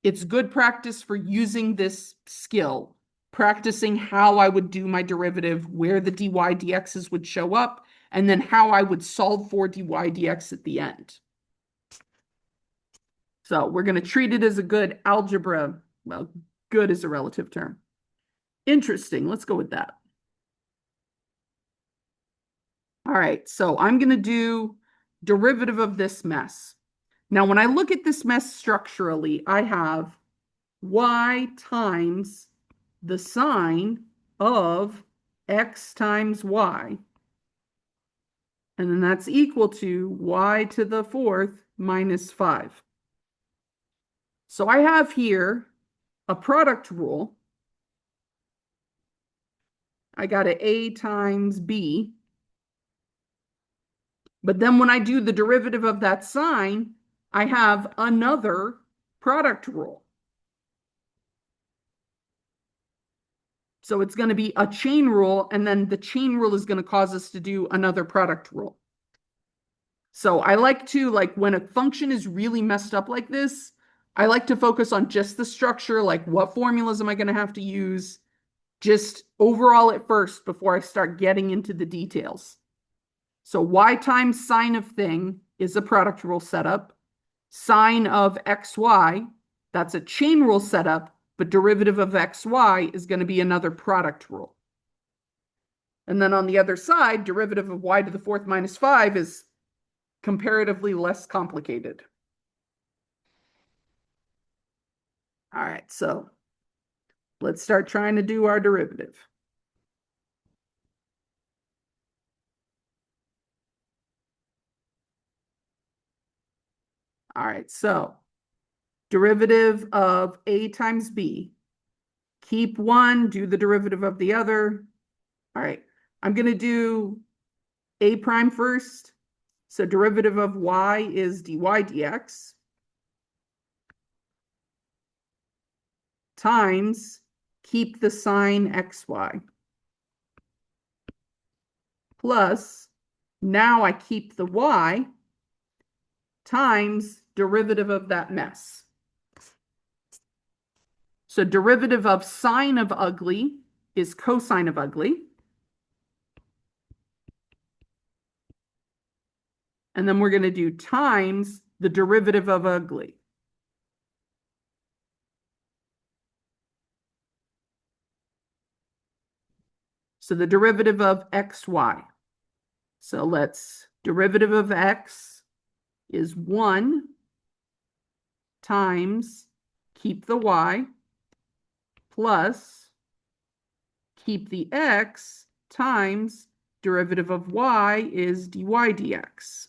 it's good practice for using this skill, practicing how I would do my derivative, where the dy dx's would show up, and then how I would solve for dy dx at the end. So we're going to treat it as a good algebra. Well, good is a relative term. Interesting. Let's go with that. All right. So I'm going to do derivative of this mess. Now, when I look at this mess structurally, I have y times the sine of x times y. And then that's equal to y to the fourth minus 5. So I have here a product rule. I got an a times b. But then when I do the derivative of that sine, I have another product rule. So it's going to be a chain rule, and then the chain rule is going to cause us to do another product rule. So I like to, like, when a function is really messed up like this, I like to focus on just the structure, like what formulas am I going to have to use, just overall at first before I start getting into the details. So y times sine of thing is a product rule setup. Sine of xy, that's a chain rule setup, but derivative of xy is going to be another product rule. And then on the other side, derivative of y to the fourth minus 5 is comparatively less complicated. All right, so let's start trying to do our derivative. All right, so derivative of a times b. Keep one, do the derivative of the other. All right, I'm going to do a prime first. So derivative of y is dy dx times, keep the sine xy, plus, now I keep the y, times derivative of that mess. So derivative of sine of ugly is cosine of ugly. And then we're going to do times the derivative of ugly. So the derivative of xy. So let's, derivative of x is 1 times, keep the y, plus, keep the x, times, derivative of y is dy dx.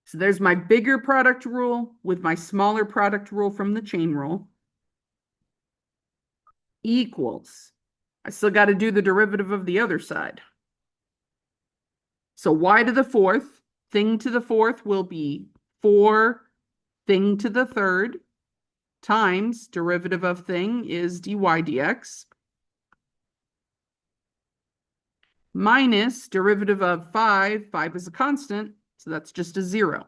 So there's my bigger product rule with my smaller product rule from the chain rule. Equals. I still got to do the derivative of the other side. So y to the fourth, thing to the fourth will be 4 thing to the third times derivative of thing is dy dx minus derivative of 5. 5 is a constant, so that's just a 0.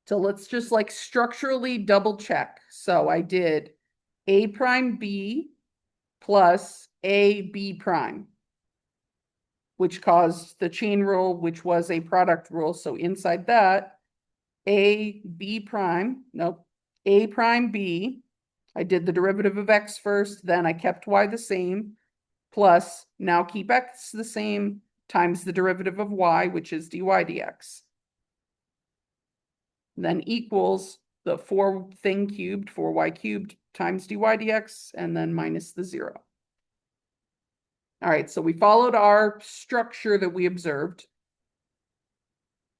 So let's just like structurally double check. So I did a prime b plus a b prime, which caused the chain rule, which was a product rule. So inside that, a b prime, nope, a prime b, I did the derivative of x first, then I kept y the same, plus now keep x the same, times the derivative of y, which is dy dx. Then equals the 4 thing cubed, 4y cubed times dy dx, and then minus the 0. All right, so we followed our structure that we observed.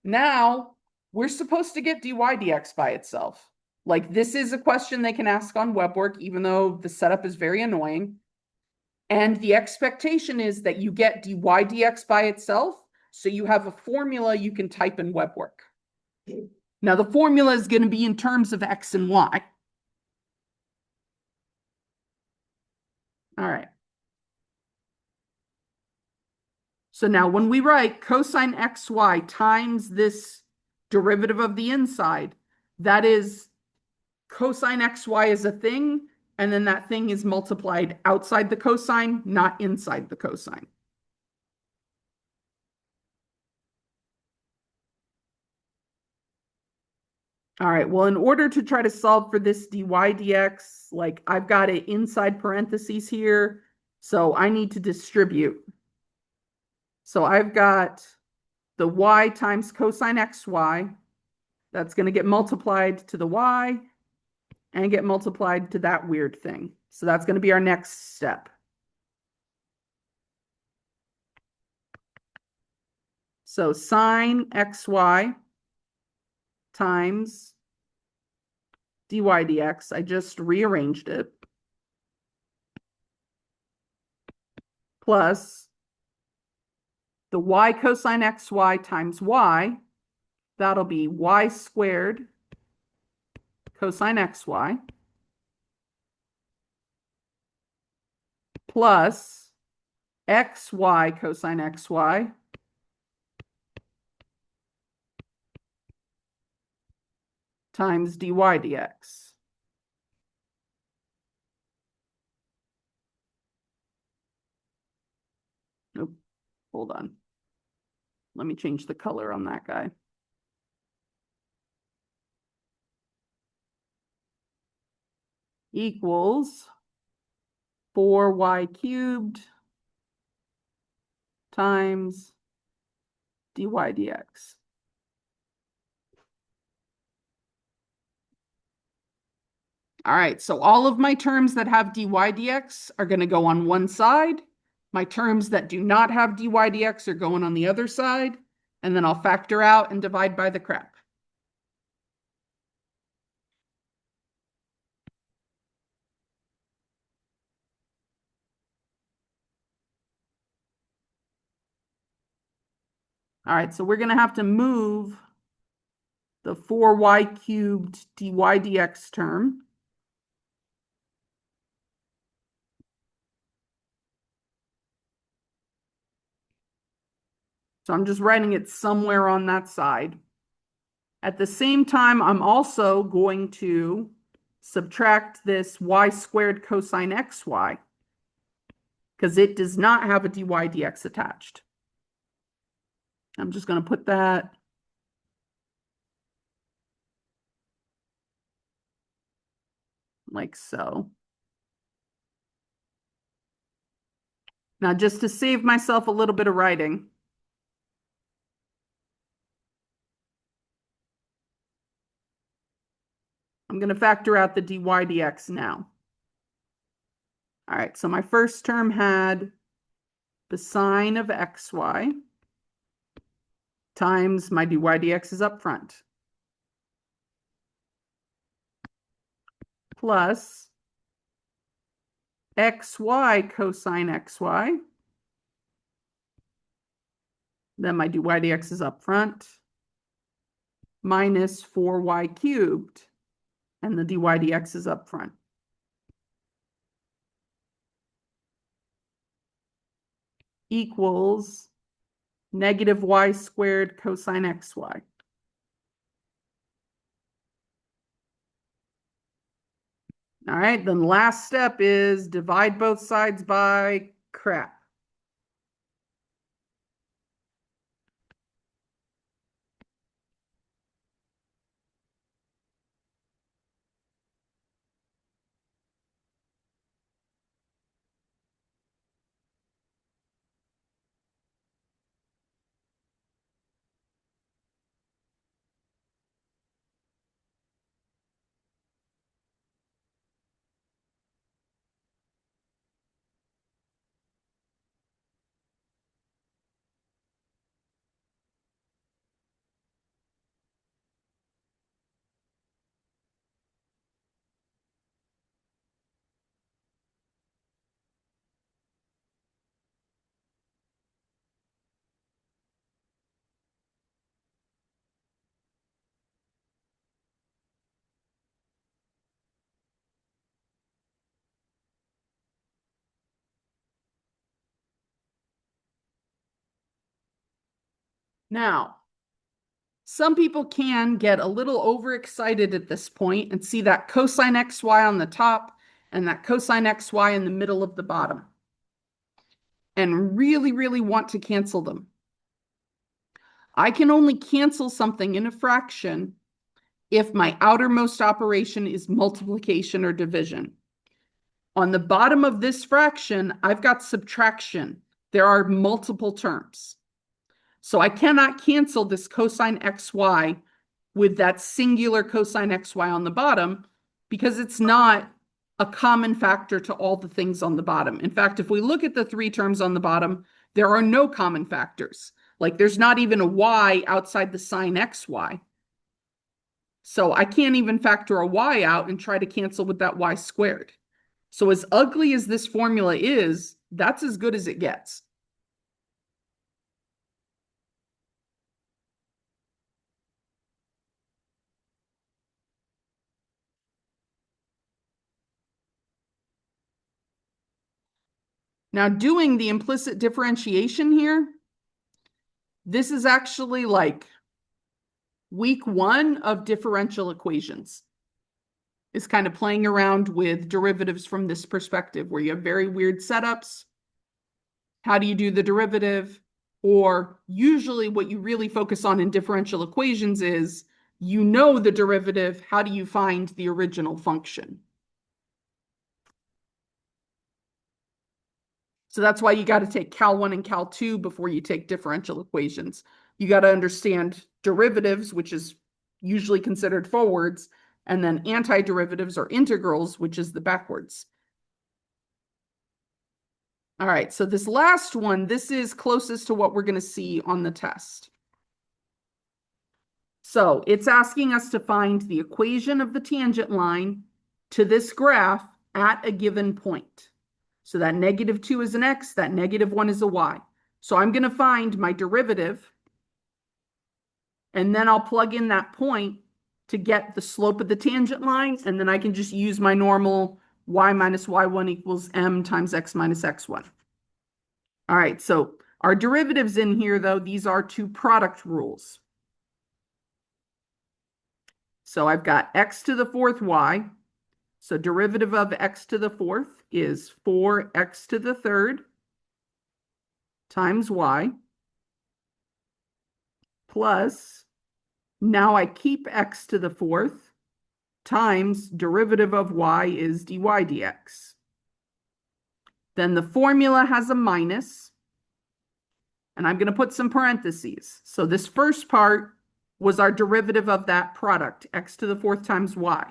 Now we're supposed to get dy dx by itself. Like, this is a question they can ask on web work, even though the setup is very annoying. And the expectation is that you get dy dx by itself, so you have a formula you can type in web work. Now, the formula is going to be in terms of x and y. All right. So now when we write cosine xy times this derivative of the inside, that is cosine xy is a thing, and then that thing is multiplied outside the cosine, not inside the cosine. All right, well, in order to try to solve for this dy dx, like I've got it inside parentheses here, so I need to distribute. So I've got the y times cosine xy. That's going to get multiplied to the y and get multiplied to that weird thing. So that's going to be our next step. So sine xy times dy dx, I just rearranged it, plus the y cosine xy times y, that'll be y squared cosine xy, plus xy cosine xy times dy dx. Nope, hold on. Let me change the color on that guy. Equals 4y cubed times dy dx. All right, so all of my terms that have dy dx are going to go on one side. My terms that do not have dy dx are going on the other side. And then I'll factor out and divide by the crap. All right, so we're going to have to move the 4y cubed dy dx term. So I'm just writing it somewhere on that side. At the same time, I'm also going to subtract this y squared cosine xy because it does not have a dy dx attached. I'm just going to put that like so. Now, just to save myself a little bit of writing, I'm going to factor out the dy dx now. All right, so my first term had the sine of xy times my dy dx is up front, plus xy cosine xy, then my dy dx is up front, minus 4y cubed, and the dy dx is up front. Equals negative y squared cosine xy. All right, then last step is divide both sides by crap. Now, some people can get a little overexcited at this point and see that cosine xy on the top and that cosine xy in the middle of the bottom and really, really want to cancel them. I can only cancel something in a fraction if my outermost operation is multiplication or division. On the bottom of this fraction, I've got subtraction. There are multiple terms. So I cannot cancel this cosine xy with that singular cosine xy on the bottom because it's not a common factor to all the things on the bottom. In fact, if we look at the three terms on the bottom, there are no common factors. Like there's not even a y outside the sine xy. So I can't even factor a y out and try to cancel with that y squared. So as ugly as this formula is, that's as good as it gets. Now doing the implicit differentiation here, this is actually like week 1 of differential equations. Is kind of playing around with derivatives from this perspective where you have very weird setups. How do you do the derivative? Or usually what you really focus on in differential equations is you know the derivative, how do you find the original function? So that's why you got to take Cal 1 and Cal 2 before you take differential equations. You got to understand derivatives, which is usually considered forwards, and then antiderivatives or integrals, which is the backwards. All right, so this last one, this is closest to what we're going to see on the test. So it's asking us to find the equation of the tangent line to this graph at a given point. So that -2 is an x, that -1 is a y. So I'm going to find my derivative, and then I'll plug in that point to get the slope of the tangent line, and then I can just use my normal y minus y1 equals m times x minus x1. All right, so our derivatives in here, though, these are two product rules. So I've got x to the fourth y. So derivative of x to the fourth is 4x to the third times y plus, now I keep x to the fourth times derivative of y is dy dx. Then the formula has a minus, and I'm going to put some parentheses. So this first part was our derivative of that product, x to the fourth times y,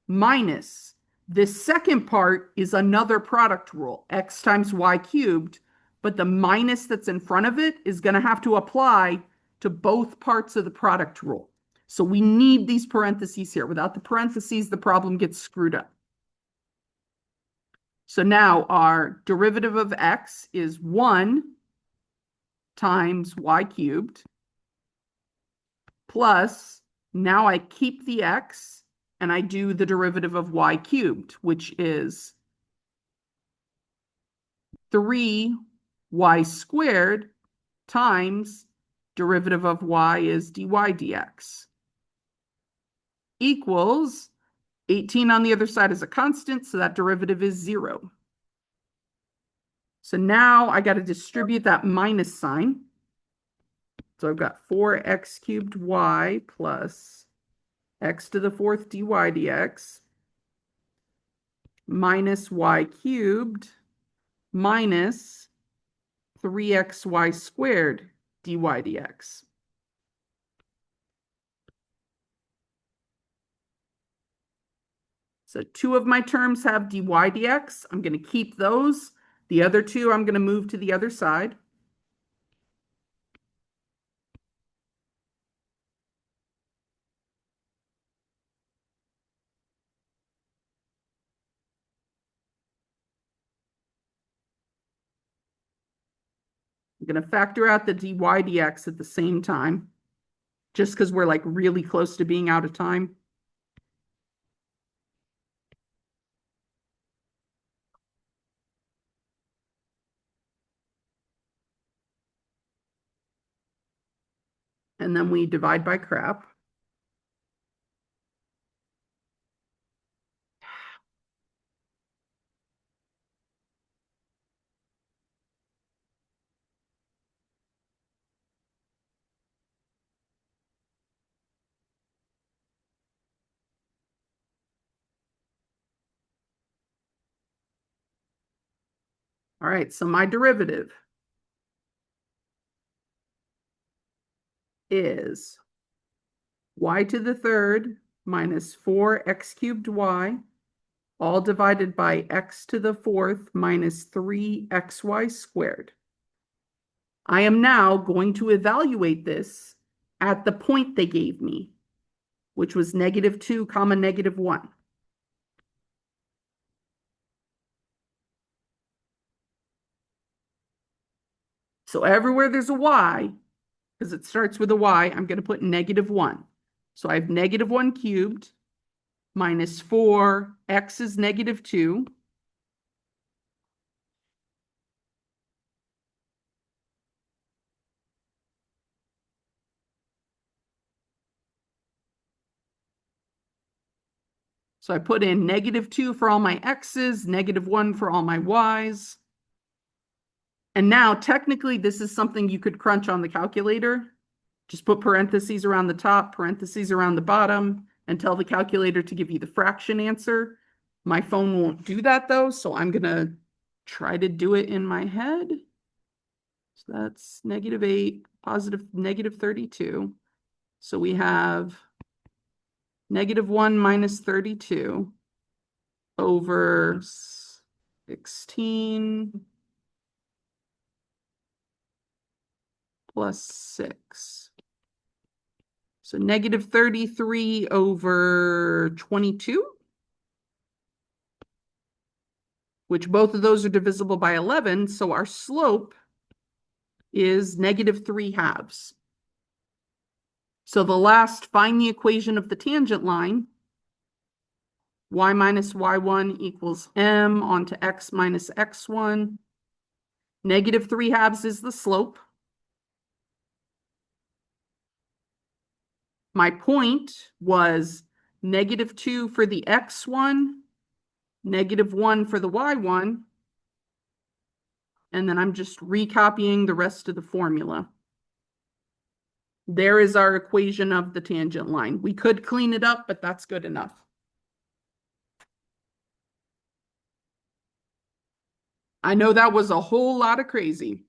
minus This second part is another product rule, x times y cubed, but the minus that's in front of it is going to have to apply to both parts of the product rule. So we need these parentheses here. Without the parentheses, the problem gets screwed up. So now our derivative of x is 1 times y cubed plus, now I keep the x and I do the derivative of y cubed, which is 3y squared times derivative of y is dy dx equals 18 on the other side is a constant, so that derivative is 0. So now I got to distribute that minus sign. So I've got 4x cubed y plus x to the fourth dy dx minus y cubed minus 3xy squared dy dx. So two of my terms have dy dx. I'm going to keep those. The other two I'm going to move to the other side. I'm going to factor out the dy dx at the same time, just because we're like really close to being out of time. And then we divide by crap. All right, so my derivative is y to the third minus 4x cubed y, all divided by x to the fourth minus 3xy squared. I am now going to evaluate this at the point they gave me, which was -2 comma -1. So everywhere there's a y, because it starts with a y, I'm going to put -1. So I have -1 cubed minus 4, x is -2. So I put in -2 for all my x's, -1 for all my y's. And now technically this is something you could crunch on the calculator. Just put parentheses around the top, parentheses around the bottom, and tell the calculator to give you the fraction answer. My phone won't do that though, so I'm gonna try to do it in my head. So that's -8, positive -32. So we have -1 minus 32 over 16 plus 6. So -33 over 22, which both of those are divisible by 11. So our slope is -3/2. So the last, find the equation of the tangent line. Y minus y1 equals m onto x minus x1. -3/2 is the slope. My point was -2 for the x1, -1 for the y1, and then I'm just recopying the rest of the formula. There is our equation of the tangent line. We could clean it up, but that's good enough. I know that was a whole lot of crazy.